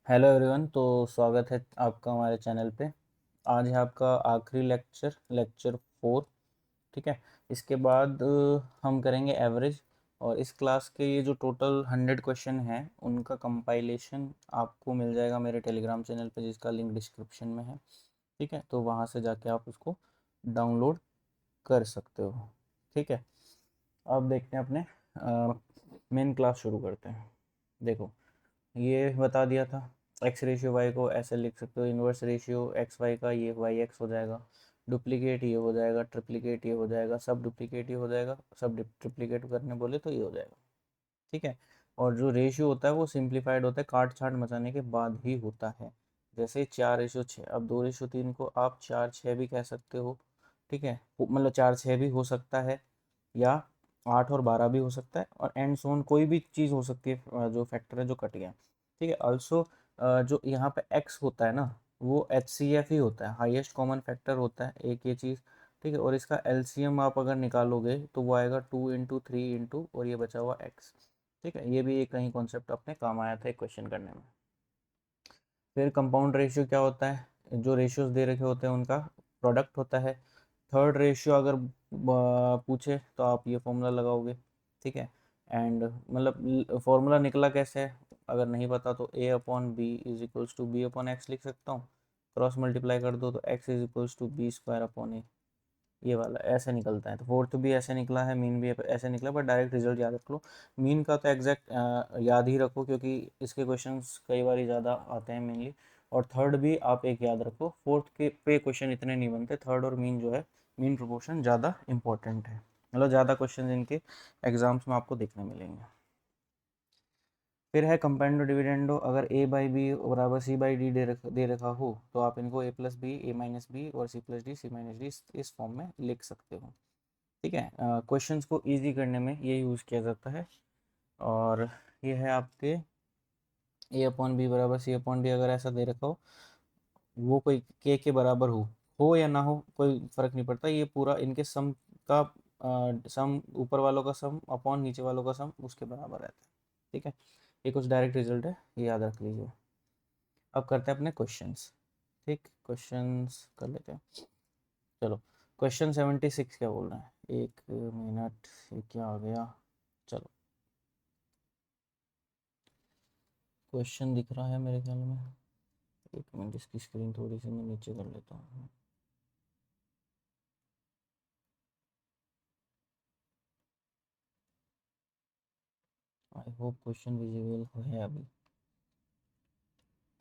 Hello everyone. तो स्वागत है आपका हमारे चैनल पे। आज है आपका आखिरी लेक्चर 4। ठीक है। इसके बाद हम करेंगे एवरेज। और इस क्लास के ये जो टोटल 100 क्वेश्चन हैं उनका कंपाइलेशन आपको मिल जाएगा मेरे टेलीग्राम चैनल पे, जिसका लिंक डिस्क्रिप्शन में है। ठीक है, तो वहाँ से जाके आप उसको डाउनलोड कर सकते हो। ठीक है, अब देखते हैं अपने मेन क्लास शुरू करते हैं। देखो, ये बता दिया था एक्स रेशियो वाई को ऐसे लिख सकते हो, इन्वर्स रेशियो एक्स वाई का ये वाई एक्स हो जाएगा, डुप्लीकेट ये हो जाएगा, ट्रिप्लीकेट ये हो जाएगा, सब डुप्लीकेट ये हो जाएगा, सब ट्रिप्लीकेट करने बोले तो ये हो जाएगा। ठीक है। और जो रेशियो होता है वो सिंप्लीफाइड होता है, काट छाट मचाने के बाद ही होता है। जैसे 4:6, अब 2:3 को आप 4:6 भी कह सकते हो। ठीक है, मतलब 4:6 भी हो सकता है, या 8 और 12 भी हो सकता है, और एंड सोन कोई भी चीज़ हो सकती है जो फैक्टर है जो कट गया। ठीक है। ऑल्सो जो यहाँ पे एक्स होता है ना, वो एच सी एफ ही होता है, हाईएस्ट कॉमन फैक्टर होता है एक ये चीज़। ठीक है, और इसका एलसीएम आप अगर निकालोगे तो वो आएगा 2 × 3 और ये बचा हुआ एक्स। ठीक है, ये भी एक कहीं कॉन्सेप्ट अपने काम आया था एक क्वेश्चन करने में। फिर कंपाउंड रेशियो क्या होता है, जो रेशियोज दे रखे होते हैं उनका प्रोडक्ट होता है। थर्ड रेशियो अगर पूछे तो आप ये फॉर्मूला लगाओगे। ठीक है। एंड मतलब फॉर्मूला निकला कैसे है, अगर नहीं पता तो a/b = b/x लिख सकता हूँ। क्रॉस मल्टीप्लाई कर दो तो x = b² ये वाला ऐसे निकलता है। तो फोर्थ भी ऐसे निकला है, मीन भी ऐसे निकला, पर डायरेक्ट रिजल्ट याद रख लो। मीन का तो एग्जैक्ट याद ही रखो, क्योंकि इसके क्वेश्चंस कई बार ज़्यादा आते हैं मेनली। और थर्ड भी आप एक याद रखो, फोर्थ के पे क्वेश्चन इतने नहीं बनते, थर्ड और मीन जो है, मीन प्रोपोर्शन ज़्यादा इंपॉर्टेंट है, मतलब ज़्यादा क्वेश्चन इनके एग्जाम्स में आपको देखने मिलेंगे। फिर है कंपेंडो डिविडेंडो, अगर a/b = c/d दे रखा हो तो आप इनको a+b, a-b और c+d, c-d इस फॉर्म में लिख सकते हो। ठीक है, क्वेश्चंस को इजी करने में ये यूज़ किया जाता है। और ये है आपके a/b = c/d, अगर ऐसा दे रखा हो, वो कोई के बराबर हो या ना हो कोई फर्क नहीं पड़ता, ये पूरा इनके सम का सम, ऊपर वालों का सम अपॉन नीचे वालों का सम उसके बराबर रहता है। ठीक है, ये कुछ डायरेक्ट रिजल्ट है, ये याद रख लीजिए। अब करते हैं अपने क्वेश्चंस। ठीक, क्वेश्चंस कर लेते हैं। चलो, क्वेश्चन 76 क्या बोल रहा है, एक मिनट, ये क्या आ गया। चलो, क्वेश्चन दिख रहा है मेरे ख्याल में, एक मिनट, इसकी स्क्रीन थोड़ी सी मैं नीचे कर लेता हूँ। आई होप क्वेश्चन विजिबल है अभी।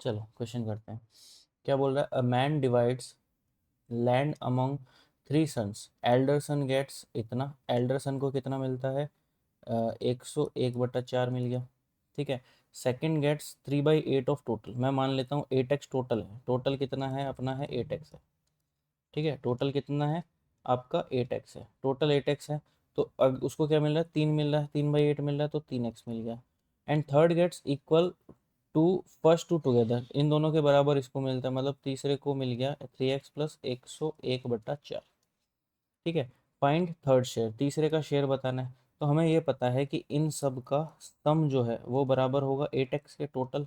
चलो क्वेश्चन करते हैं। क्या बोल रहा है, a man divides land among 3 sons, elder son gets इतना, एल्डर सन को कितना मिलता है, 101/4 मिल गया। ठीक है। सेकंड गेट्स 3/8 ऑफ टोटल, मैं मान लेता हूँ 8x टोटल है, टोटल कितना है अपना है 8x है। ठीक है, टोटल कितना है आपका 8x है, टोटल 8x है। तो अब उसको क्या मिल रहा है, 3 मिल रहा है, 3/8 मिल रहा है तो 3x मिल गया। And third gets equal to first two together, इन दोनों के बराबर इसको मिलता है, मतलब तीसरे को मिल गया 3x + 101/4। ठीक है। फाइंड थर्ड शेयर, तीसरे का शेयर बताना है। तो हमें ये पता है कि इन सब का सम जो है वो बराबर होगा 8x के टोटल।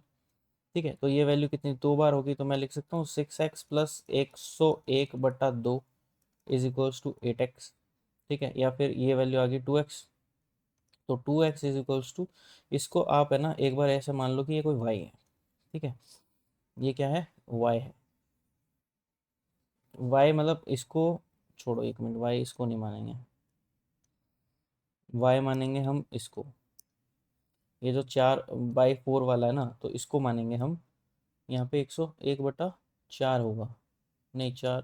ठीक है, तो ये वैल्यू कितनी, 2 बार होगी, तो मैं लिख सकता हूँ 6x + 101/2 = 8x। ठीक है, या फिर ये वैल्यू आ गई 2x, तो 2x इसको आप है ना एक बार ऐसे मान लो कि ये कोई y है। ठीक है, ये क्या है, y है। y मतलब इसको छोड़ो, एक मिनट, y इसको नहीं मानेंगे, y मानेंगे हम इसको, ये जो 4/4 वाला है ना, तो इसको मानेंगे हम। यहाँ पे 101/4 होगा, नहीं 4,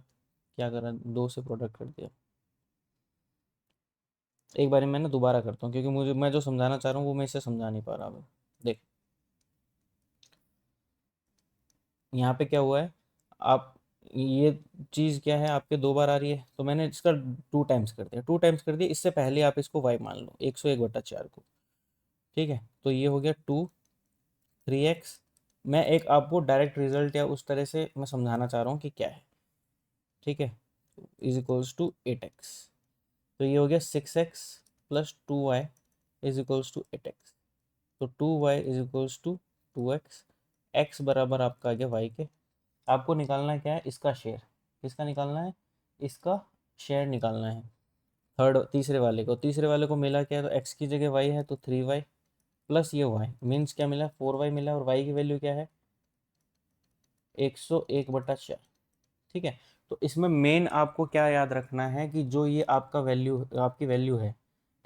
क्या करा, 2 से प्रोडक्ट कर दिया। एक बार मैं ना दोबारा करता हूँ, क्योंकि मुझे, मैं जो समझाना चाह रहा हूँ वो मैं इसे समझा नहीं पा रहा हूँ। देख, यहाँ पे क्या हुआ है, आप ये चीज़ क्या है आपके 2 बार आ रही है, तो मैंने इसका 2 टाइम्स कर दिया, 2 टाइम्स कर दिया, इससे पहले आप इसको वाई मान लो 101/4 को। ठीक है, तो ये हो गया 3x। मैं एक आपको डायरेक्ट रिजल्ट या उस तरह से मैं समझाना चाह रहा हूँ कि क्या है। ठीक है, = 8x। तो ये हो गया 6x + 2y = 8x। तो 2y = 2x, x बराबर आपका आ गया y के। आपको निकालना क्या है, इसका शेयर। किसका निकालना है, इसका शेयर निकालना है। तीसरे वाले को मिला क्या है, तो x की जगह y है तो 3y प्लस ये y मीन्स क्या मिला, 4y मिला, और y की वैल्यू क्या है 101/4। ठीक है, तो इसमें मेन आपको क्या याद रखना है कि जो ये आपका वैल्यू, आपकी वैल्यू है,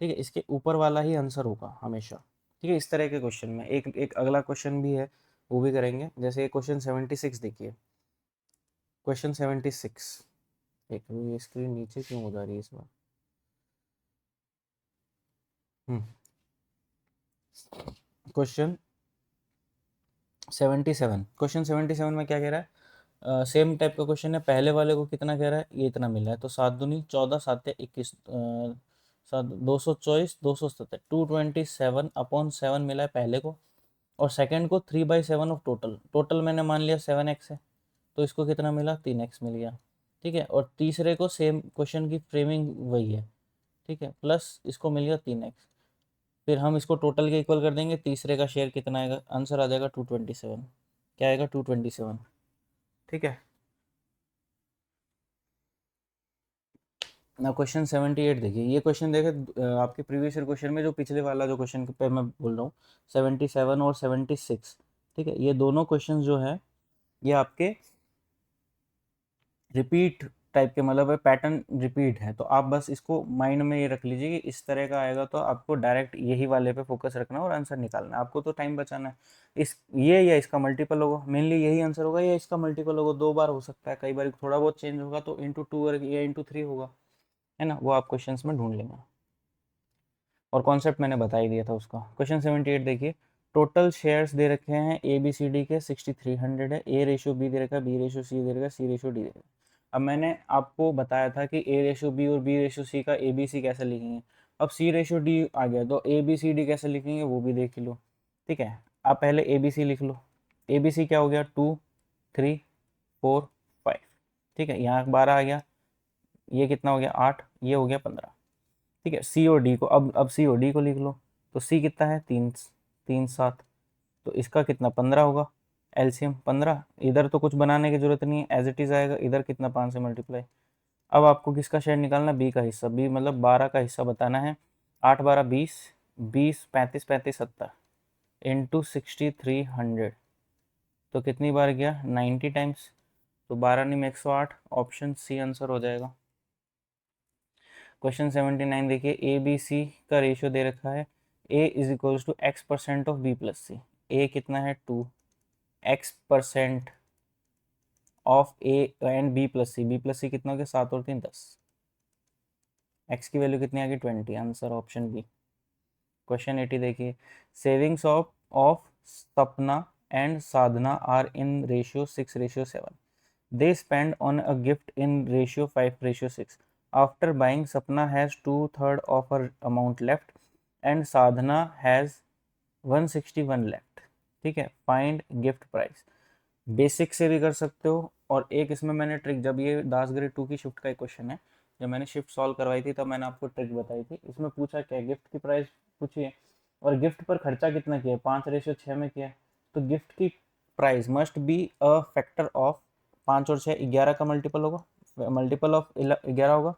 ठीक है, इसके ऊपर वाला ही आंसर होगा हमेशा। ठीक है, इस तरह के क्वेश्चन में एक एक अगला क्वेश्चन भी है, वो भी करेंगे। जैसे क्वेश्चन 76 देखिए, क्वेश्चन 76। एक ये स्क्रीन नीचे क्यों हो जा रही है इस बार। क्वेश्चन 77, क्वेश्चन 77 में क्या कह रहा है, सेम टाइप का क्वेश्चन है। पहले वाले को कितना कह रहा है, ये इतना मिला है, तो 7 दूनी 14, 7 या 21, 224, 270, 227/7 मिला है पहले को। और सेकंड को 3/7 ऑफ टोटल, टोटल मैंने मान लिया 7x है, तो इसको कितना मिला, 3x मिल गया। ठीक है, और तीसरे को सेम क्वेश्चन की फ्रेमिंग वही है, ठीक है, प्लस इसको मिल गया 3x। फिर हम इसको टोटल के इक्वल कर देंगे, तीसरे का शेयर कितना आएगा, आंसर आ जाएगा 227। क्या आएगा, 227। ठीक है ना। क्वेश्चन 78 देखिए, ये क्वेश्चन देखे आपके प्रीवियस ईयर क्वेश्चन में, जो पिछले वाला जो क्वेश्चन पे मैं बोल रहा हूँ 77 और 76। ठीक है, ये दोनों क्वेश्चन जो है ये आपके रिपीट टाइप के, मतलब पैटर्न रिपीट है। तो आप बस इसको माइंड में ये रख लीजिए कि इस तरह का आएगा, तो आपको डायरेक्ट यही वाले पे फोकस रखना है और आंसर निकालना है। आपको तो टाइम बचाना है। इस ये या इसका मल्टीपल होगा, मेनली यही आंसर होगा, या इसका मल्टीपल होगा, 2 बार हो सकता है, कई बार थोड़ा बहुत चेंज होगा तो ×2 या ×3 होगा, है ना, वो आप क्वेश्चन में ढूंढ लेंगे। और कॉन्सेप्ट मैंने बता ही दिया था उसका। क्वेश्चन 78 देखिए, टोटल शेयर्स दे रखे हैं ए बी सी डी के 6300 है, ए रेशो बी दे रखा है, बी रेशो सी दे रखा है, सी रेशो डी दे रखा है। अब मैंने आपको बताया था कि ए रेशो बी और बी रेशो सी का ए बी सी कैसे लिखेंगे। अब सी रेशो डी आ गया, तो ए बी सी डी कैसे लिखेंगे वो भी देख लो। ठीक है, आप पहले ए बी सी लिख लो। ए बी सी क्या हो गया, 2 3 4 5। ठीक है, यहाँ 12 आ गया, ये कितना हो गया 8, ये हो गया 15। ठीक है, सी और डी को अब सी और डी को लिख लो। तो सी कितना है, 3 3 7, तो इसका कितना 15 होगा, एलसीएम 15। इधर तो कुछ बनाने की जरूरत नहीं है, एज इट इज आएगा, इधर कितना 5 से मल्टीप्लाई। अब आपको किसका शेयर निकालना, बी का हिस्सा, बी मतलब 12 का हिस्सा बताना है। 8 12 20, 20 35 35 70 ×6300, तो कितनी बार गया 90 टाइम्स, तो 12 नहीं 108, ऑप्शन सी आंसर हो जाएगा। क्वेश्चन 79 देखिए, ए बी सी का रेशियो दे रखा है, A is equals to x% of B plus C. A कितना है 2, x% of A and B plus C, B plus C कितना हो गया 7 और 3 10, x की वैल्यू कितनी आ गई 20, आंसर ऑप्शन बी। क्वेश्चन 80 देखिए, savings of of Sapna and Sadhana are in ratio 6:7। They spend on a gift in ratio 5:6. After buying, Sapna has 2/3 of her amount left and Sadhana has 161 left. ठीक है, find gift price. Basic से भी कर सकते हो, और एक इसमें मैंने ट्रिक, जब ये दास ग्रेड 2 की शिफ्ट का एक क्वेश्चन है, जब मैंने शिफ्ट सॉल्व करवाई थी तब मैंने आपको ट्रिक बताई थी। इसमें पूछा क्या, गिफ्ट की प्राइस पूछी है, और गिफ्ट पर खर्चा कितना किया है, 5:6 में किया है। तो गिफ्ट की price must be a factor of 5 और 6, 11 का मल्टीपल होगा, मल्टीपल ऑफ 11 होगा।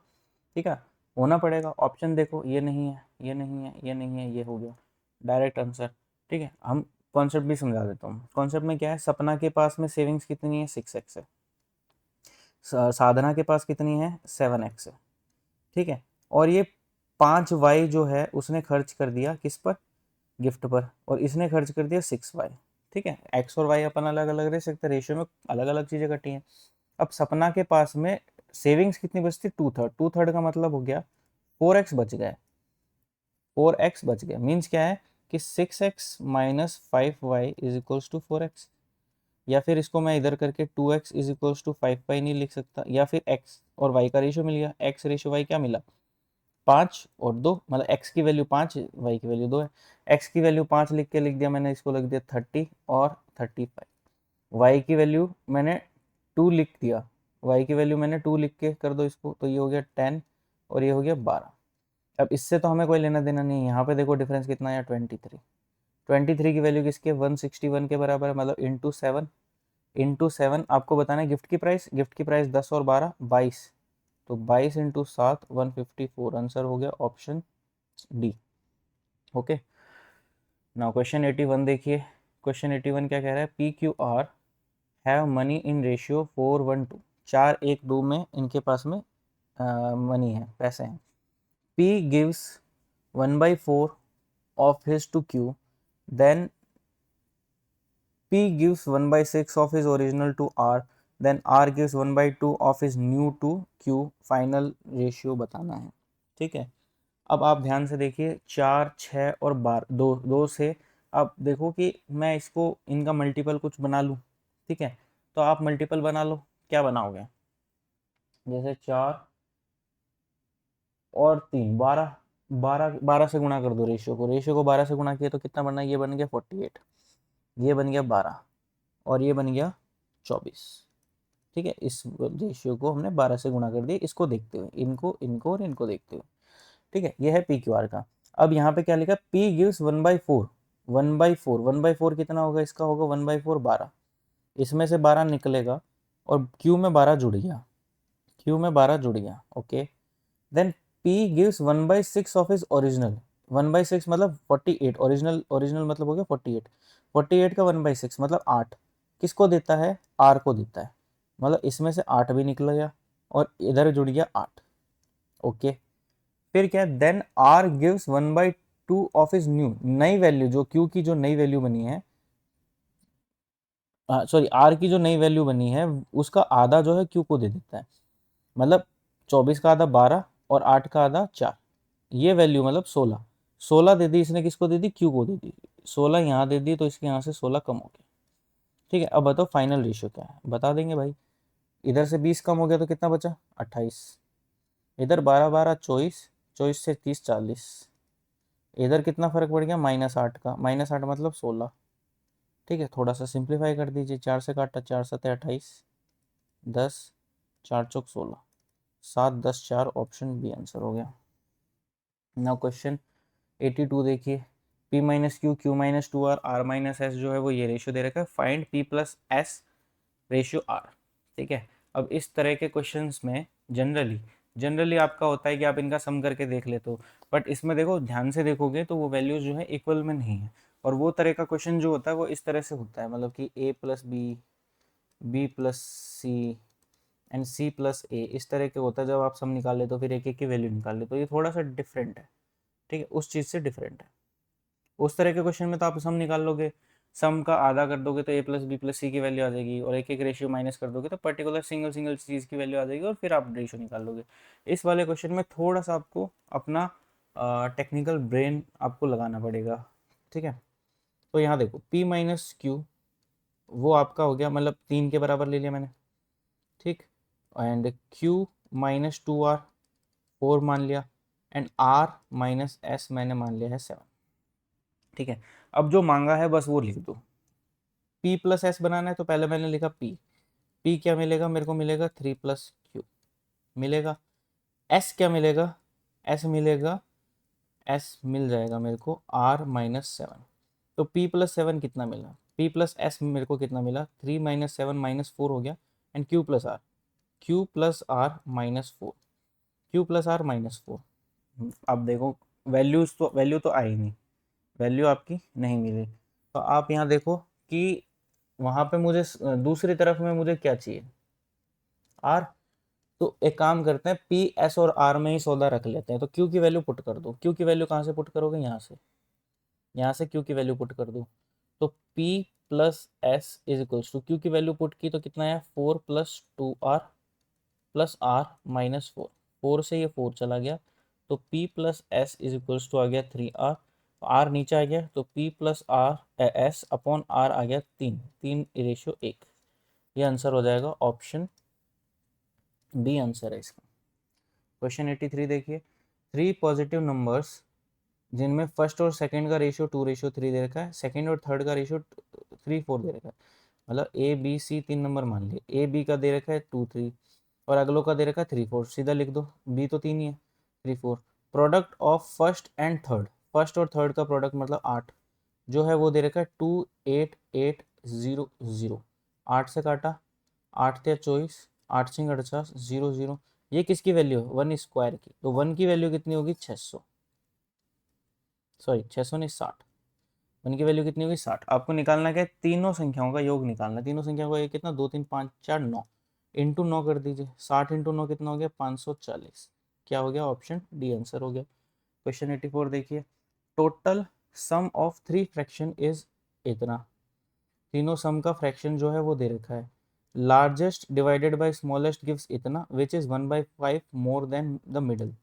ठीक है, होना पड़ेगा। ऑप्शन देखो, ये नहीं है, ये नहीं है, ये नहीं है, ये हो गया डायरेक्ट आंसर। ठीक है, हम कॉन्सेप्ट भी समझा देता हूँ। कॉन्सेप्ट में क्या है, सपना के पास में सेविंग्स कितनी है 6x है, साधना के पास कितनी है 7x है। ठीक है, और ये 5y जो है उसने खर्च कर दिया किस पर, गिफ्ट पर, और इसने खर्च कर दिया 6y। ठीक है, x और y अपन अलग अलग रह सकते, रेशियो में अलग अलग चीजें कटी हैं। अब सपना के पास में सेविंग्स कितनी बचती, 2/3, 2/3 का मतलब हो गया 4x बच गया, 4x बच गया। मीन्स क्या है कि 6x minus 5y is equals to 4x। या फिर इसको मैं इधर करके 2x is equals to 5y नहीं लिख सकता, या फिर x और y का रेशियो मिल गया, x रेशियो y क्या मिला 5 और 2, मतलब x की वैल्यू 5, y की वैल्यू 2 है। x की वैल्यू 5 लिख के लिख दिया मैंने, इसको लिख दिया 30 और 35। y की वैल्यू मैंने 2 लिख दिया, y की वैल्यू मैंने 2 लिख के कर दो इसको, तो ये हो गया 10 और ये हो गया 12। अब इससे तो हमें कोई लेना देना नहीं है, यहाँ पे देखो डिफरेंस कितना है 23। 23 की वैल्यू किसके 161 के बराबर है, मतलब इंटू सेवन आपको बताना है गिफ्ट की प्राइस 10 और 12 22, तो 22 इंटू 7 154, आंसर हो गया option D. Okay, now question 81 देखिए। क्वेश्चन 81 क्या कह रहा है, P Q are have money in ratio 4:1:2, 4:1:2 में इनके पास में मनी है, पैसे हैं। P gives 1/4 of his to Q, then P gives 1/6 of his original to R, then R gives 1/2 of his new to Q, final ratio बताना है। ठीक है, अब आप ध्यान से देखिए, 4, 6 और 12, दो से अब देखो कि मैं इसको इनका मल्टीपल कुछ बना लूँ। ठीक है, तो आप मल्टीपल बना लो, क्या बनाओगे, जैसे 4 और 3 12, 12 से गुणा कर दो रेशियो को 12 से गुणा किया तो कितना बनना है, ये बन गया 48, ये बन गया 12 और ये बन गया 24। ठीक है, इस रेशियो को हमने 12 से गुणा कर दिया, इसको देखते हुए, इनको इनको और इनको देखते हुए। ठीक है, ये है पी क्यू आर का। अब यहाँ पे क्या लिखा, पी गिव्स 1/4, 1/4 कितना होगा, इसका होगा 1/4 12, इसमें से 12 निकलेगा और क्यू में 12 जुड़ गया, okay. Then P gives 1/6 of his original, 1/6 मतलब 48, ओरिजिनल मतलब हो गया 48, 48 का 1/6 मतलब 8, किसको देता है, R को देता है, मतलब इसमें से 8 भी निकल गया और इधर जुड़ गया 8। ओके, फिर क्या है, then R gives 1/2 of his new, नई वैल्यू जो Q की जो नई वैल्यू बनी है, सॉरी R की जो नई वैल्यू बनी है उसका आधा जो है Q को दे देता है, मतलब 24 का आधा 12 और 8 का आधा 4, ये वैल्यू मतलब 16, 16 दे दी इसने, किसको दे दी, क्यू को दे दी, 16 यहाँ दे दी तो इसके यहाँ से 16 कम हो गया। ठीक है, अब बताओ फाइनल रेशियो क्या है, बता देंगे भाई। इधर से 20 कम हो गया तो कितना बचा 28, इधर 12 12 24, 24 से 30 40, इधर कितना फर्क पड़ गया -8 का, -8 मतलब 16। ठीक है, थोड़ा सा सिंप्लीफाई कर दीजिए, 4 से काटा, 4 7 28, 10, 4 चौक 16, 7 10 4, ऑप्शन बी आंसर हो गया। नाउ क्वेश्चन 82 देखिए, P minus Q, Q minus 2R, R minus S जो है वो ये रेशियो दे रखा है, find P plus S ratio R। ठीक है, अब इस तरह के क्वेश्चंस में जनरली आपका होता है कि आप इनका सम करके देख लेते हो, बट इसमें देखो ध्यान से देखोगे तो वो वैल्यूज जो है इक्वल में नहीं है, और वो तरह का क्वेश्चन जो होता है वो इस तरह से होता है, मतलब कि A plus B, B plus C and C plus A, इस तरह के होता है। जब आप सम निकाल ले तो फिर एक एक की वैल्यू निकाल ले, तो ये थोड़ा सा डिफरेंट है। ठीक है, उस चीज़ से डिफरेंट है। उस तरह के क्वेश्चन में तो आप सम निकाल लोगे, सम का आधा कर दोगे तो ए प्लस बी प्लस सी की वैल्यू आ जाएगी, और एक एक रेशियो माइनस कर दोगे तो पर्टिकुलर सिंगल चीज़ की वैल्यू आ जाएगी, और फिर आप रेशियो निकाल लोगे। इस वाले क्वेश्चन में थोड़ा सा आपको अपना टेक्निकल ब्रेन आपको लगाना पड़ेगा। ठीक है, तो यहाँ देखो P माइनस क्यू वो आपका हो गया, मतलब 3 के बराबर ले लिया मैंने। ठीक, एंड Q माइनस 2R 4 मान लिया, एंड R माइनस एस मैंने मान लिया है 7। ठीक है, अब जो मांगा है बस वो लिख दो। P प्लस एस बनाना है तो पहले मैंने लिखा P क्या मिलेगा मेरे को, मिलेगा 3 प्लस क्यू मिलेगा। S क्या मिलेगा, S मिलेगा, S मिल जाएगा मेरे को R माइनस 7। तो P प्लस 7 कितना मिला, P प्लस एस मेरे को कितना मिला, 3 माइनस 7 -4 हो गया, एंड Q प्लस R -4। अब देखो वैल्यू तो आई नहीं, वैल्यू आपकी नहीं मिली, तो आप यहाँ देखो कि वहाँ पे मुझे दूसरी तरफ में मुझे क्या चाहिए, आर। तो एक काम करते हैं, पी एस और आर में ही सौदा रख लेते हैं, तो क्यू की वैल्यू पुट कर दो। क्यू की वैल्यू कहाँ से पुट करोगे, यहाँ से क्यू की वैल्यू पुट कर दो। तो P plus S is equals to, Q की वैल्यू पुट की तो कितना है 4 plus 2R plus R minus 4, 4 से ये 4 चला गया, तो P plus S is equals to आ गया 3R, R नीचे आ गया तो P plus R S upon R आ गया 3 रेशियो 1। ये आंसर हो जाएगा ऑप्शन बी, आंसर है इसका। क्वेश्चन 83 देखिए, 3 पॉजिटिव नंबर्स जिनमें फर्स्ट और सेकंड का रेशियो 2:3 दे रखा है, सेकंड और थर्ड का रेशियो 3:4 दे रखा है, मतलब ए बी सी 3 नंबर मान लिए, ए बी का दे रखा है 2:3 और अगलों का दे रखा है 3:4, सीधा लिख दो, बी तो 3 ही है, 3:4। Product of first and third, first और थर्ड का प्रोडक्ट मतलब 8, जो है वो दे रखा है 28800। 8 से काटा, 8 या 24, 8 सिंह 48, 00। ये किसकी वैल्यू है? 1 स्क्वायर की। तो 1 की वैल्यू कितनी होगी? 600, सॉरी 600 नहीं 60। 1 की वैल्यू कितनी होगी? 60। आपको निकालना क्या है? तीनों संख्याओं का योग निकालना है। तीनों संख्याओं का योग कितना? 2 3 5 4 9 इंटू 9 कर दीजिए। 60 इंटू 9 कितना हो गया? 540। क्या हो गया? ऑप्शन डी आंसर हो गया। क्वेश्चन 84 देखिए, total sum of three fraction is इतना। तीनों सम का फ्रैक्शन जो है वो दे रखा है। Largest divided by smallest gives इतना, which is 1/5 more than the middle.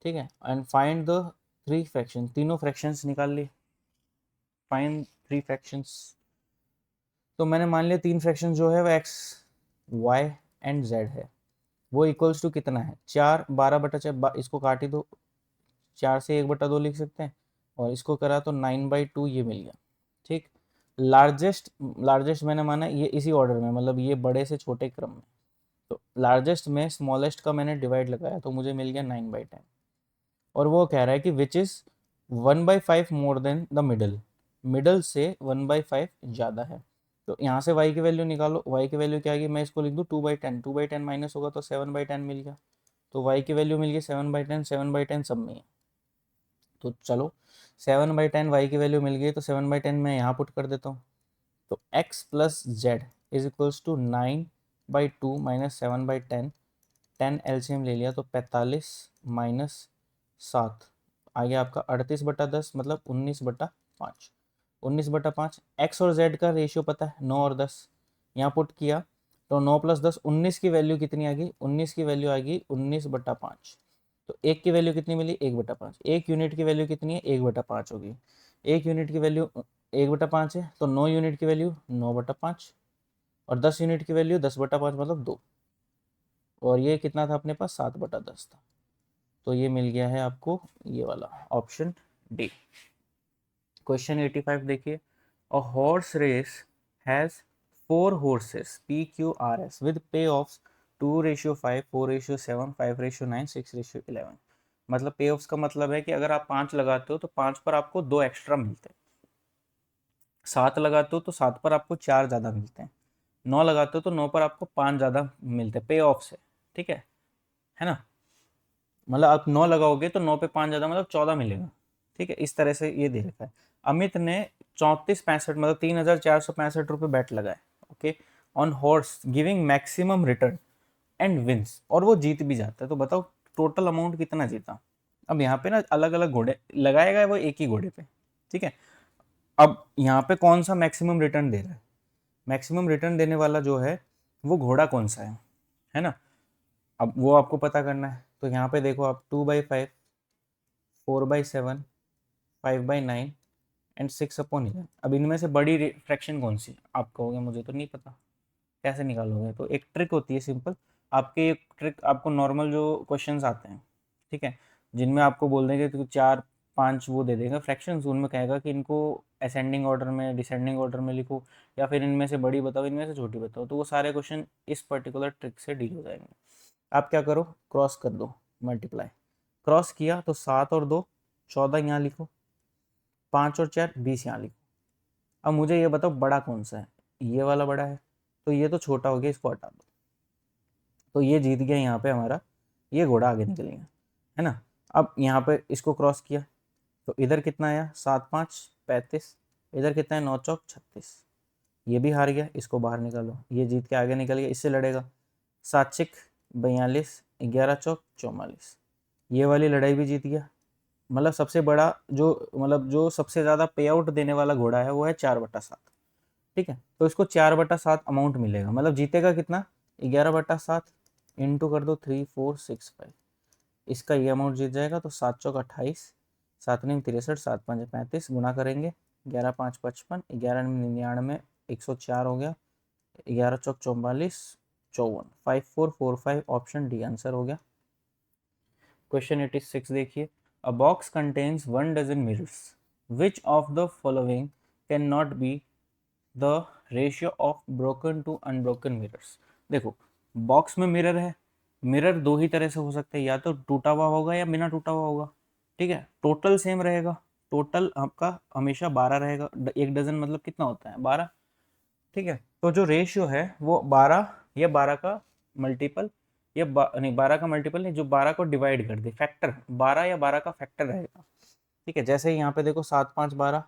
ठीक है, and find the three fraction. तीनों फ्रैक्शंस निकाल लिए। Find three fractions. तो मैंने मान लिया तीन फ्रैक्शन जो है वो एक्स, वाई एंड जेड है। वो इक्वल्स टू कितना है? 4 12/4, इसको काट ही दो। 4 से 1/2 लिख सकते हैं, और इसको करा तो 9/2 ये मिल गया। ठीक, लार्जेस्ट, लार्जेस्ट मैंने माना ये इसी ऑर्डर में, मतलब ये बड़े से छोटे क्रम में। तो लार्जेस्ट में स्मॉलेस्ट का मैंने डिवाइड लगाया तो मुझे मिल गया 9/10। और वो कह रहा है कि which is 1/5 more than the middle. Middle से 1/5 ज़्यादा है। तो यहाँ से y की वैल्यू निकालो। y की वैल्यू क्या आएगी? मैं इसको लिख दूँ 2/10। 2/10 माइनस होगा तो 7/10 मिल गया। तो y की वैल्यू मिल गई 7/10। 7/10 सब में है, तो चलो 7/10 y की वैल्यू मिल गई, तो 7/10 मैं यहाँ पुट कर देता हूँ। तो x plus Z is equals to 9/2 minus 7/10। 10 LCM ले लिया तो 45 माइनस 7 आ गया आपका 38/10, मतलब 19/5। 19/5 एक्स और जेड का रेशियो पता है 9 और 10। यहाँ पुट किया तो 9 + 10 19 की वैल्यू कितनी आ गई? 19 की वैल्यू आ गई 19/5। तो एक की वैल्यू कितनी मिली? 1/5। एक यूनिट की वैल्यू कितनी है? 1/5 होगी। एक यूनिट की वैल्यू 1/5 है, तो 9 यूनिट की वैल्यू 9/5, और 10 यूनिट की वैल्यू 10/5 मतलब 2। और ये कितना था अपने पास? 7/10 था। तो ये मिल गया है आपको ये वाला ऑप्शन डी। क्वेश्चन 85 देखिए, a horse race has 4 horses PQRS with payoffs 2:5, 4:7, 5:9, 6:11। मतलब पे ऑफ्स का मतलब है कि अगर आप 5 लगाते हो तो 5 पर आपको 2 एक्स्ट्रा मिलते हैं। 7 लगाते हो तो 7 पर आपको 4 ज़्यादा मिलते हैं। 9 लगाते हो तो 9 पर आपको 5 ज़्यादा मिलते हैं। पे ऑफ से, ठीक है ना? मतलब आप 9 लगाओगे तो 9 पे 5 ज़्यादा, मतलब 14 मिलेगा। ठीक है, इस तरह से ये दे रखा है। अमित ने 3465 मतलब 3465 रुपये बैट लगाए, okay, on horse giving maximum return and wins, और वो जीत भी जाता है। तो बताओ टोटल अमाउंट कितना जीता? अब यहाँ पे ना अलग अलग घोड़े लगाएगा वो एक ही घोड़े पे, ठीक है। अब यहाँ पे कौन सा मैक्सिमम रिटर्न दे रहा है? मैक्सिमम रिटर्न देने वाला जो है वो घोड़ा कौन सा है ना? अब वो आपको पता करना है। तो यहाँ पे देखो आप 2/5, 4/7, 5/9 एंड 6/11। अब इनमें से बड़ी फ्रैक्शन कौन सी? आप कहोगे मुझे तो नहीं पता, कैसे निकालोगे? तो एक ट्रिक होती है सिंपल। आपके एक ट्रिक आपको नॉर्मल जो क्वेश्चंस आते हैं, ठीक है, जिनमें आपको बोल देंगे तो 4 5 वो दे देगा फ्रैक्शंस, उनमें कहेगा कि इनको असेंडिंग ऑर्डर में, डिसेंडिंग ऑर्डर में लिखो, या फिर इनमें से बड़ी बताओ, इनमें से छोटी बताओ। तो वो सारे क्वेश्चन इस पर्टिकुलर ट्रिक से डील हो जाएंगे। आप क्या करो, क्रॉस कर दो, मल्टीप्लाई। क्रॉस किया तो 7 और 2 14 यहाँ लिखो, 5 और 4 20 यहाँ लिखो। अब मुझे ये बताओ बड़ा कौन सा है? ये वाला बड़ा है, तो ये तो छोटा हो गया, इसको हटा दो। तो ये जीत गया यहाँ पे हमारा, ये घोड़ा आगे निकल गया, है ना? अब यहाँ पे इसको क्रॉस किया तो इधर कितना आया? 7 5 35, इधर कितना है? 9 चौक 36। ये भी हार गया, इसको बाहर निकालो, ये जीत के आगे निकल गया, इससे लड़ेगा। 7 6 42, 11 चौक 44। ये वाली लड़ाई भी जीत गया। मतलब सबसे बड़ा जो, मतलब जो सबसे ज़्यादा पे आउट देने वाला घोड़ा है वो है 4/7। ठीक है, तो इसको 4/7 अमाउंट मिलेगा, मतलब जीतेगा कितना? 11/7 इंटू कर दो 3465। इसका ये अमाउंट जीत जाएगा। तो 7 चौक 28, 7 9 63, 7 5 35, गुना करेंगे 11 5 55, 11 99, 104 हो गया, 11 चौक 44, 54, 5445 ऑप्शन डी आंसर हो गया। क्वेश्चन 86 देखिए, a box contains 1 dozen mirrors, which of the following can not be the ratio of broken to unbroken mirrors. देखो बॉक्स में मिरर है, मिरर दो ही तरह से हो सकते हैं, या तो टूटा हुआ होगा या बिना टूटा हुआ होगा। ठीक है, टोटल सेम रहेगा, टोटल आपका हमेशा 12 रहेगा। एक डजन मतलब कितना होता है 12, ठीक है। तो जो रेशियो है वो 12 या 12 का मल्टीपल या नहीं 12 का मल्टीपल नहीं, जो 12 को डिवाइड कर दे, फैक्टर 12 या 12 का फैक्टर रहेगा, ठीक है। जैसे यहाँ पे देखो 7 5 12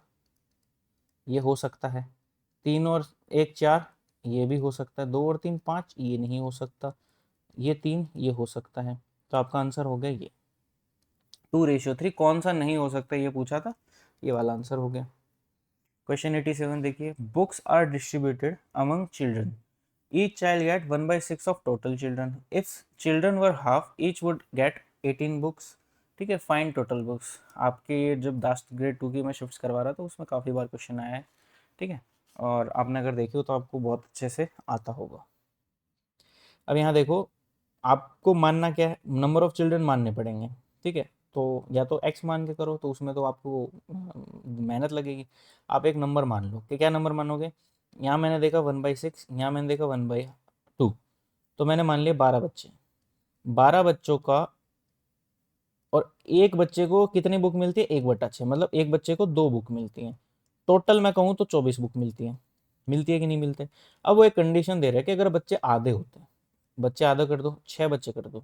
ये हो सकता है, 3 और 1 4 ये भी हो सकता है, 2 और 3 5 ये नहीं हो सकता, ये 3 ये हो सकता है। तो आपका आंसर हो गया ये 2:3। कौन सा नहीं हो सकता ये पूछा था, ये वाला आंसर हो गया। क्वेश्चन 87 देखिए, books are distributed among children, each child get 1/6 of total children, if children were half each would get 18 books, ठीक है। Find total books. आपके ये जब लास्ट ग्रेड 2 की मैं शिफ्ट करवा रहा था उसमें काफ़ी बार क्वेश्चन आया है, ठीक है, और आपने अगर देखी हो तो आपको बहुत अच्छे से आता होगा। अब यहाँ देखो, आपको मानना क्या है, नंबर ऑफ चिल्ड्रन मानने पड़ेंगे, ठीक है। तो या तो x मान के करो, तो उसमें तो आपको मेहनत लगेगी। आप एक नंबर मान लो, कि क्या नंबर मानोगे, यहाँ मैंने देखा 1/6, यहाँ मैंने देखा 1/2, तो मैंने मान लिया 12 बच्चे, 12 बच्चों का, और एक बच्चे को कितनी बुक मिलती है, 1/6, मतलब एक बच्चे को 2 बुक मिलती हैं। टोटल मैं कहूँ तो 24 बुक मिलती है कि नहीं मिलते। अब वो एक कंडीशन दे रहा है कि अगर बच्चे आधे होते हैं, बच्चे आधा कर दो, 6 बच्चे कर दो,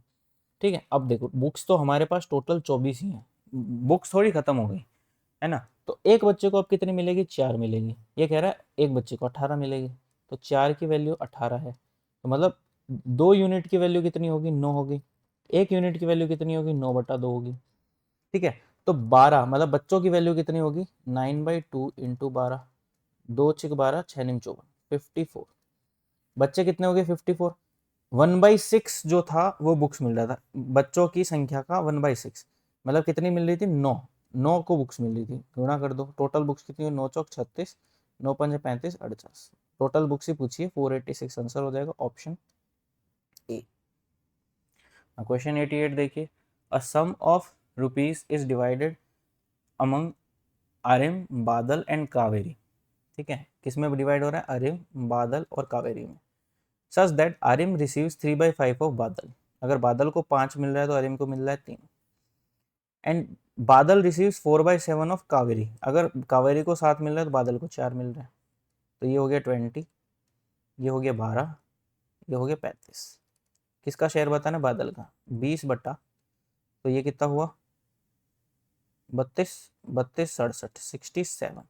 ठीक है। अब देखो बुक्स तो हमारे पास टोटल 24 ही हैं, बुक्स थोड़ी खत्म हो गई है ना। तो एक बच्चे को अब कितनी मिलेगी, 4 मिलेगी। ये कह रहा है एक बच्चे को 18 मिलेगी, तो 4 की वैल्यू 18 है, तो मतलब 2 यूनिट की वैल्यू कितनी होगी, 9 होगी। 1 यूनिट की वैल्यू कितनी होगी, 9/2 होगी, ठीक है। तो 12 मतलब बच्चों की वैल्यू कितनी होगी, 9/2 इंटू 12, 2 6 12, 6 9 54, 54। बच्चे कितने हो गए, 54। 1/6 जो था वो बुक्स मिल रहा था, बच्चों की संख्या का 1/6, मतलब कितनी मिल रही थी, 9। 9 को बुक्स मिल रही थी, गुणा कर दो, टोटल बुक्स कितनी हुई, 9 चौक 36, 9 पंजे 35, 48। टोटल बुक्स ही पूछिए, 486 आंसर हो जाएगा ऑप्शन ए। क्वेश्चन 88 देखिए, a sum of rupees is divided among Aryam, Badal and Kaveri, ठीक है। किसमें डिवाइड हो रहा है, आर्यम, बादल और कावेरी में। Such that Aryam receives 3/5 of बादल, अगर बादल को 5 मिल रहा है तो आर्यम को मिल रहा है 3। एंड बादल रिसीव्स 4/7 ऑफ कावेरी, अगर कावेरी को 7 मिल रहा है तो बादल को 4 मिल रहा है। तो ये हो गया 20, ये हो गया 12, ये हो गया 35। किसका शेयर बताना, बादल का, 20 तो ये कितना हुआ, 32, 32 67, 67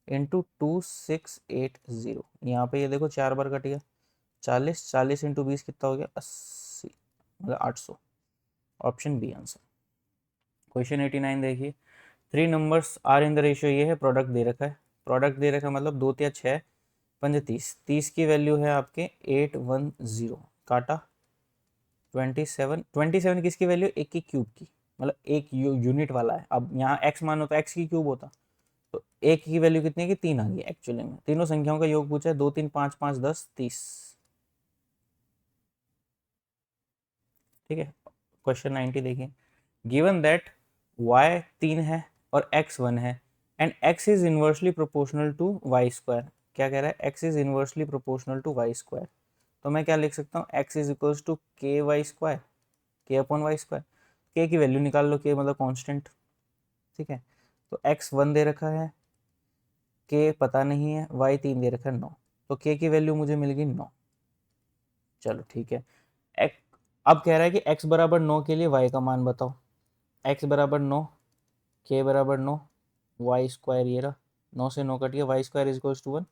इंटू 2680। यहाँ पे ये देखो 4 बार कट गया, 40, 40 इंटू 20 कितना हो गया, 80, मतलब 800। Option B answer. क्वेश्चन 89 देखिए, 3 numbers are in the ratio, ये है प्रोडक्ट दे रखा है, प्रोडक्ट दे रखा है मतलब 2 या 6 पंजे 30, 30 की वैल्यू है आपके 810, काटा 27, 27 किसकी वैल्यू, एक की क्यूब की, मतलब एक यूनिट वाला है। अब यहाँ x मानो तो x की क्यूब होता, तो एक की वैल्यू कितनी है कि 3 आ गई एक्चुअली में। तीनों संख्याओं का योग पूछा है, 2 3 5 5 10 30, ठीक है। क्वेश्चन 90 देखिए, गिवन दैट y 3 है और x 1 है and x is inversely proportional to y square. क्या कह रहा है, x is inversely proportional to y square. तो मैं क्या लिख सकता हूँ, x is equals to K Y square, K upon Y square. K की वैल्यू निकाल लो, के मतलब कांस्टेंट, ठीक है। तो x 1 दे रखा है, के पता नहीं है, y 3 दे रखा है 9, तो के की वैल्यू मुझे मिल गई 9। चलो ठीक है। अब कह रहा है कि x बराबर 9 के लिए y का मान बताओ। x बराबर 9, के बराबर 9, वाई स्क्वायर ये रहा, 9 से 9 कट गया, Y square is equals to 1,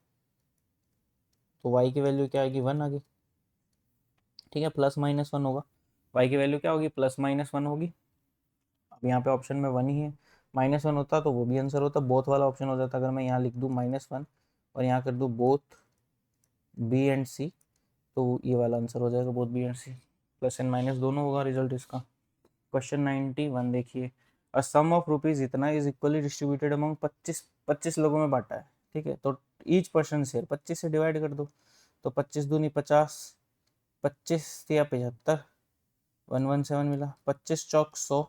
तो वाई की वैल्यू क्या आएगी, 1 आ गई, ठीक है। +-1 होगा, वाई की वैल्यू क्या होगी, +-1 होगी। अब यहाँ पे ऑप्शन में 1 ही है, -1 होता तो वो भी आंसर होता, बोथ वाला ऑप्शन हो जाता। अगर मैं यहाँ लिख दूँ -1 और यहाँ कर दूँ बोथ बी एंड सी, तो ये वाला आंसर हो जाएगा, both B and C, plus and minus दोनों होगा रिजल्ट इसका। क्वेश्चन 91 देखिए, अ सम ऑफ रुपीज इतना इज इक्वली डिस्ट्रीब्यूटेड अमंग 25 लोगों में बांटा है, ठीक है। तो ईच पर्सन शेयर 25 से डिवाइड कर दो, तो 25 दूनी 50, 25 या 75, 117 मिला, 25 चौक 100,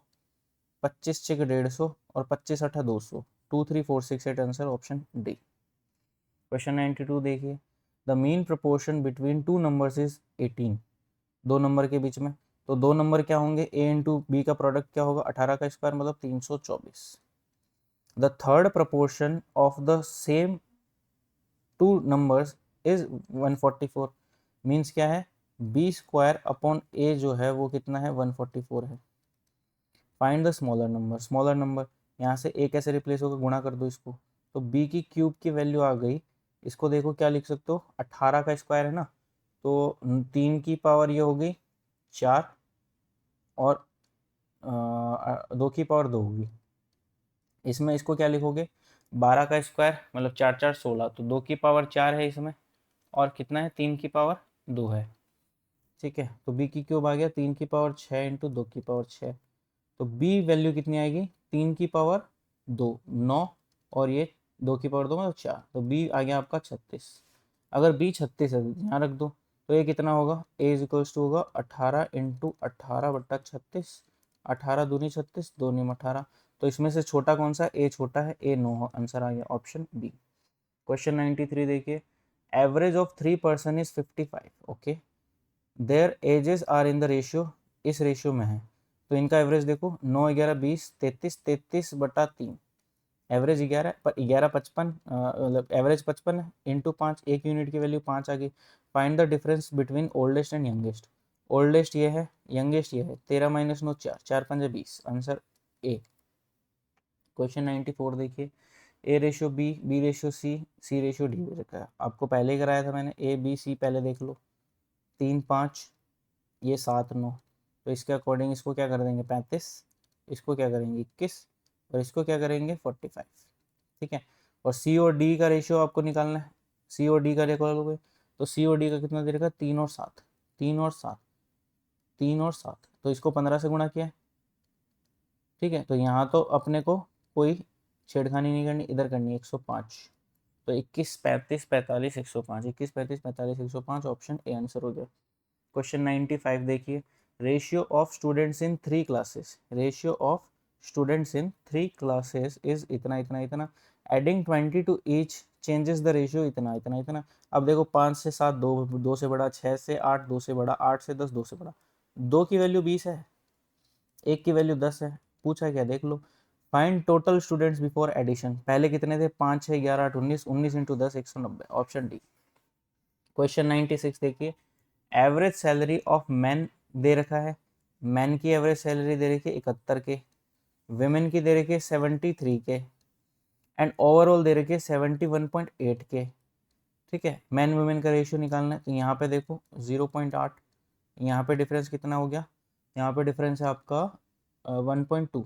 25 छिक 150 और 25 अठा 200, 2 3 4 6 8 आंसर ऑप्शन डी। क्वेश्चन 92 देखिए, the mean proportion between two numbers is 18, दो नंबर के बीच में, तो दो नंबर क्या होंगे, a इंटू बी का प्रोडक्ट क्या होगा, 18 का स्क्वायर मतलब 324। The third proportion of the same two numbers is 144। Means क्या है, बी स्क्वायर अपॉन ए जो है वो कितना है, 144 है। Find the smaller number, smaller number यहाँ से ए कैसे रिप्लेस होगा, गुणा कर दो इसको, तो बी की क्यूब की वैल्यू आ गई। इसको देखो क्या लिख सकते हो, 18 का स्क्वायर है ना, तो 3 की पावर ये हो गई 4 और 2 की पावर 2 होगी। इसमें इसको क्या लिखोगे, 12 का स्क्वायर मतलब 4 4 16, तो 2 की पावर 4 है इसमें, और कितना है, 3 की पावर 2 है। ठीक है, तो बी की क्यूब आ गया 3 की पावर 6 इंटू 2 की पावर 6, तो बी वैल्यू कितनी आएगी, 3 की पावर 2 9, और ये 2 की पावर 2 मतलब 4, तो बी आ गया आपका 36। अगर बी 36 है यहाँ रख दो, तो ये कितना होगा, ए इज इक्वल्स टू होगा 18 इंटू 18/36, 18 दूनी 36, 2 नीम 18, तो इसमें से छोटा कौन सा, ए छोटा है, ए 9, आंसर आ गया ऑप्शन बी। क्वेश्चन 93 देखिए, average of 3 person is 55, okay, their ages are in the ratio, इस रेशियो में है, तो इनका एवरेज देखो 9 11 20 33, 33/3, एवरेज 11 पर 11 55, मतलब एवरेज 55 है, इंटू 5, एक यूनिट की वैल्यू 5 आ गई। Find the difference between oldest and youngest, oldest ये है, यंगेस्ट ये है, 13 - 9 4, 4 5 20, आंसर ए। क्वेश्चन 94 देखिए, A ratio B, B ratio C, C ratio D दे रखा है, आपको पहले ही कराया था मैंने, ए बी सी पहले देख लो, 3 5, ये 7 9, तो इसके अकॉर्डिंग इसको क्या कर देंगे 35, इसको क्या करेंगे 21, और इसको क्या करेंगे 45। ठीक है, और सी और डी का रेशियो आपको निकालना है, सी और डी का निकालोगे तो सी और डी का कितना दे रखा है, 3 और 7, 3 और 7, 3 और 7, तो इसको 15 से गुणा किया है। ठीक है, तो यहाँ तो अपने को कोई छेड़खानी नहीं करनी, इधर करनी है 105, तो 21 35 45 105, 21 35 45 105, ऑप्शन ए आंसर हो गया। क्वेश्चन 95 देखिए, ratio of students in 3 classes, ratio of students in 3 classes is इतना इतना इतना, adding 20 to each changes the ratio इतना इतना इतना। अब देखो 5 से 7 2 से बड़ा, 6 से 8 2 से बड़ा, 8 से 10 2 से बड़ा, 2 की वैल्यू 20 है, 1 की वैल्यू 10 है, पूछा क्या देख लो। Find total students before addition, पहले कितने थे, 5 6 11 8 19, 19 इंटू 10 190, ऑप्शन डी। क्वेश्चन 96 देखिए, average salary of man they रखा है, मैन की एवरेज सैलरी दे रखी है 71 के, वेमेन की दे रखी है 73 के, एंड ओवरऑल दे रखी है 71.8 के। ठीक है, मैन वुमेन का रेशियो निकालना है, तो यहाँ पे देखो 0.8, यहाँ पे डिफरेंस कितना हो गया, यहाँ पे डिफरेंस है आपका 1.2।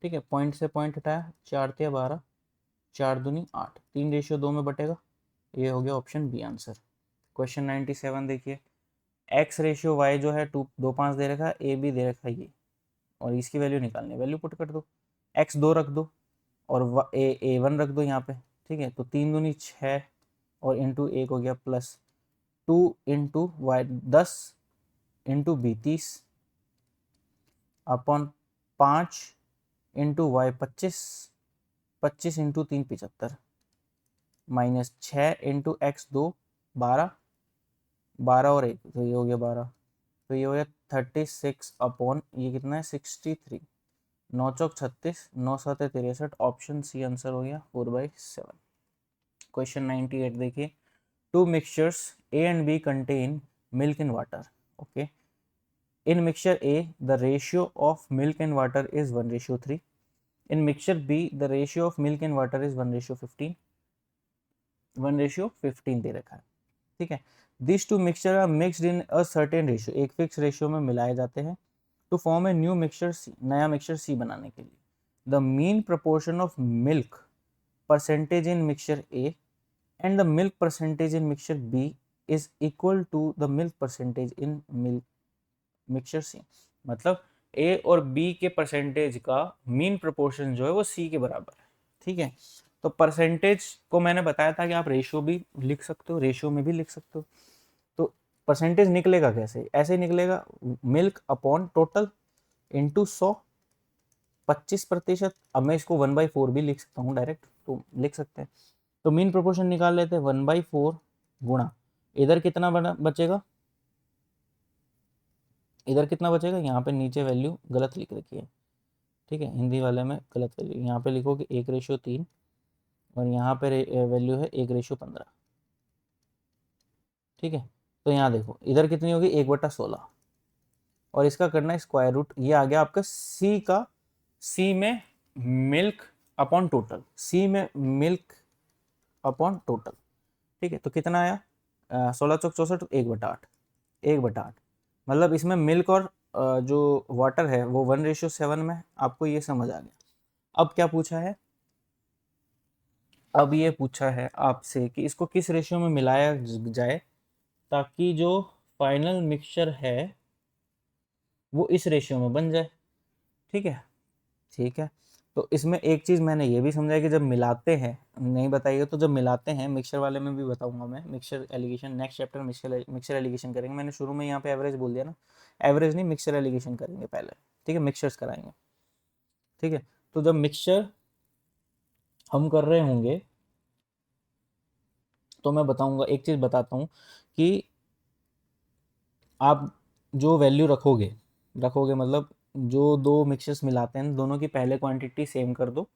ठीक है, पॉइंट से पॉइंट हटाया, 4 × 12, 4 दूनी 8, 3 रेशियो 2 में बटेगा, ये हो गया ऑप्शन बी आंसर। क्वेश्चन 97 देखिए, एक्स रेशियो वाई जो है 2 5 दे रखा है, ए बी दे रखा है ये, और इसकी वैल्यू निकालनी है, वैल्यू पुट कर दो, एक्स 2 रख दो और ए 1 रख दो यहाँ पे। ठीक है, तो 3 दूनी 6 और इंटू 1 हो गया plus 2 into Y 10 into B 30 upon 5 into Y 25, 25 into 3 75, minus 6 into X 2 12, 12 और 1 तो ये हो गया 12, तो ये हो गया 36 अपॉन ये कितना है 63, 9 चौक 36, 9 7 63, ऑप्शन सी आंसर हो गया 4/7। क्वेश्चन 98 देखिए, two mixtures A and B contain milk in water, okay, in mixture A the ratio of milk and water is 1:3, in mixture B the ratio of milk and water is 1:15, 1:15 दे रखा है। ठीक है, this two mixture are mixed in a certain ratio, एक fix ratio में मिलाए जाते हैं, to form a new mixture C, नया मिक्सचर सी बनाने के लिए। The mean proportion of milk percentage in mixture A and the milk percentage in mixture B is equal to the milk percentage in milk mixture C, मतलब A और B के percentage का mean proportion जो है वो सी के बराबर है। ठीक है, तो परसेंटेज को मैंने बताया था कि आप रेशियो भी लिख सकते हो, रेशियो में भी लिख सकते हो, तो परसेंटेज निकलेगा कैसे, ऐसे निकलेगा मिल्क अपॉन टोटल इंटू 100, 25%। अब मैं इसको 1/4 भी लिख सकता हूँ डायरेक्ट, तो लिख सकते हैं, तो मीन प्रोपोर्शन निकाल लेते हैं, 1/4 गुणा इधर कितना बचेगा, इधर कितना बचेगा, यहाँ पे नीचे वैल्यू गलत लिख रखी है, ठीक है, हिंदी वाले में गलत वैल्यू, यहाँ पे लिखो कि 1:3 और यहाँ पे वैल्यू है 1:15। ठीक है, तो यहाँ देखो इधर कितनी होगी 1/16 और इसका करना है स्क्वायर रूट। ये आ गया आपका सी का, सी में मिल्क अपॉन टोटल, सी में मिल्क अपॉन टोटल। ठीक है, तो कितना आया 16×4 = 1/8, 1/8 मतलब इसमें मिल्क और जो वाटर है वो 1:7 में। आपको ये समझ आ गया। अब क्या पूछा है, अब ये पूछा है आपसे कि इसको किस रेशियो में मिलाया जाए ताकि जो फाइनल मिक्सचर है वो इस रेशियो में बन जाए। ठीक है, ठीक है, तो इसमें एक चीज़ मैंने ये भी समझा कि जब मिलाते हैं, नहीं बताइए तो जब मिलाते हैं, मिक्सचर वाले में भी बताऊंगा मैं, mixture allegation next chapter mixture allegation करेंगे। मैंने शुरू में यहाँ पे एवरेज बोल दिया ना, एवरेज नहीं मिक्सचर एलिगेशन करेंगे पहले। ठीक है, मिक्सचर्स कराएंगे। ठीक है, तो जब मिक्सचर हम कर रहे होंगे तो मैं बताऊंगा, एक चीज़ बताता हूँ कि आप जो वैल्यू रखोगे, रखोगे मतलब जो दो मिक्सचर्स मिलाते हैं दोनों की पहले क्वांटिटी सेम कर दो।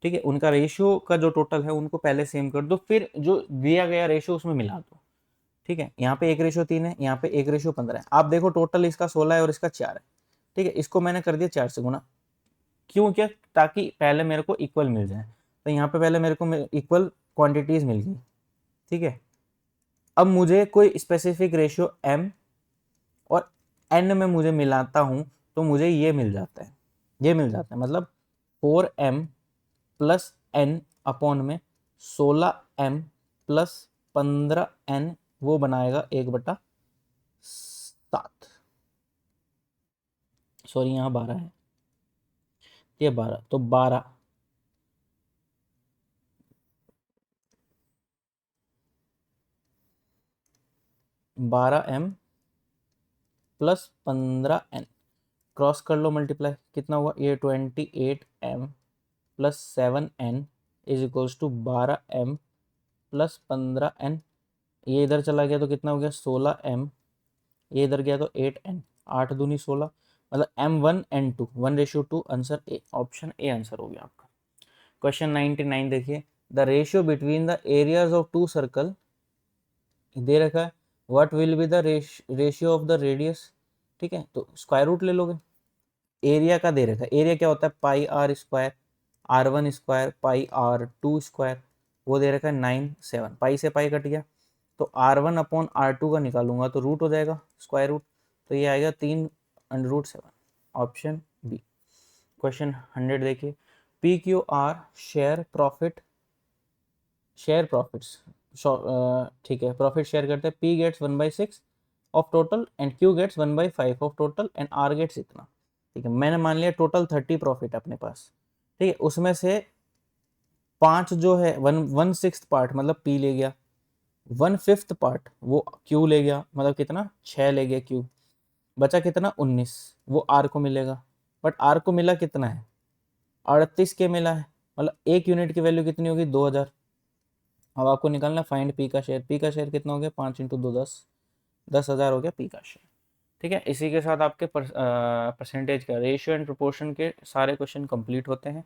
ठीक है, उनका रेशियो का जो टोटल है उनको पहले सेम कर दो, फिर जो दिया गया रेशियो उसमें मिला दो। ठीक है, यहाँ पे 1:3 है, यहाँ पे 1:15 है। आप देखो टोटल इसका 16 है और इसका 4 है। ठीक है, इसको मैंने कर दिया 4 से गुना। क्यों, क्या, ताकि पहले मेरे को इक्वल मिल जाए। तो यहाँ पे पहले मेरे को इक्वल क्वांटिटीज मिल गई। ठीक है, अब मुझे कोई स्पेसिफिक रेशियो m और n में मुझे मिलाता हूँ तो मुझे ये मिल जाता है, ये मिल जाता है मतलब 4m प्लस n अपॉन में 16m प्लस 15n, वो बनाएगा 1/7। सॉरी, यहाँ 12 है, ये 12, तो 12m प्लस 15n, क्रॉस कर लो मल्टीप्लाई, कितना हुआ ये 28m plus 7n is equals to 12m plus 15n। ये इधर चला गया तो कितना हो गया 16m, ये इधर गया तो 8n, 8 दूनी 16, मतलब m1 n2, 1:2। Answer A, option A answer हो गया आपका। क्वेश्चन 99 देखिए, the ratio between the areas of two circle दे रखा है, what will be the ratio of the radius. ठीक है, तो स्क्वायर रूट ले लोगे। एरिया का दे रखा है, एरिया क्या होता है pi R square, r1 square pi r2 square, वो दे रखा है 9 7, पाई से पाई कट गया तो r1 अपॉन r2 का निकालूंगा तो रूट हो जाएगा स्क्वायर रूट, तो ये आएगा 3√7, ऑप्शन बी। क्वेश्चन 100 देखिए, P Q R share profit, share profits, ठीक है, प्रॉफिट शेयर करते हैं, P gets 1/6 of total and Q gets 1/5 of total and R gets इतना। ठीक है, मैंने मान लिया टोटल 30 प्रॉफिट अपने पास। ठीक है, उसमें से 5 जो है 1/6 पार्ट मतलब पी ले गया, 1/5 पार्ट वो क्यू ले गया, मतलब कितना 6 ले गया क्यू, बचा कितना 19, वो आर को मिलेगा। बट आर को मिला कितना है 38 के मिला है, मतलब एक यूनिट की वैल्यू कितनी होगी 2000। अब आपको निकालना फाइंड पी का शेयर, पी का शेयर कितना हो गया 5 × 2 10, 10,000 हो गया पी का शेयर। ठीक है, इसी के साथ आपके परसेंटेज का रेशियो एंड प्रोपोर्शन के सारे क्वेश्चन कंप्लीट होते हैं।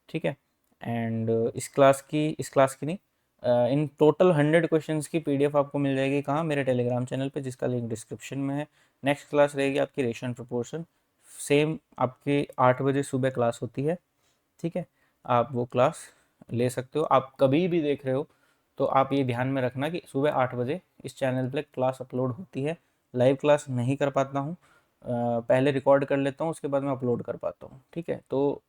ठीक है, एंड इस क्लास की नहीं, इन टोटल 100 क्वेश्चंस की पीडीएफ आपको मिल जाएगी कहाँ, मेरे टेलीग्राम चैनल पे, जिसका लिंक डिस्क्रिप्शन में है। नेक्स्ट क्लास रहेगी आपकी रेशियो एंड प्रोपोर्शन, सेम आपकी 8 बजे सुबह क्लास होती है। ठीक है, आप वो क्लास ले सकते हो, आप कभी भी देख रहे हो तो आप ये ध्यान में रखना कि सुबह 8 बजे इस चैनल पे क्लास अपलोड होती है। लाइव क्लास नहीं कर पाता हूँ, पहले रिकॉर्ड कर लेता हूँ उसके बाद मैं अपलोड कर पाता हूँ। ठीक है, तो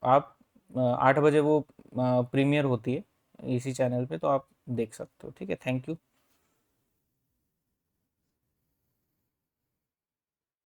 आप 8 बजे वो प्रीमियर होती है इसी चैनल पे, तो आप देख सकते हो। ठीक है, थैंक यू।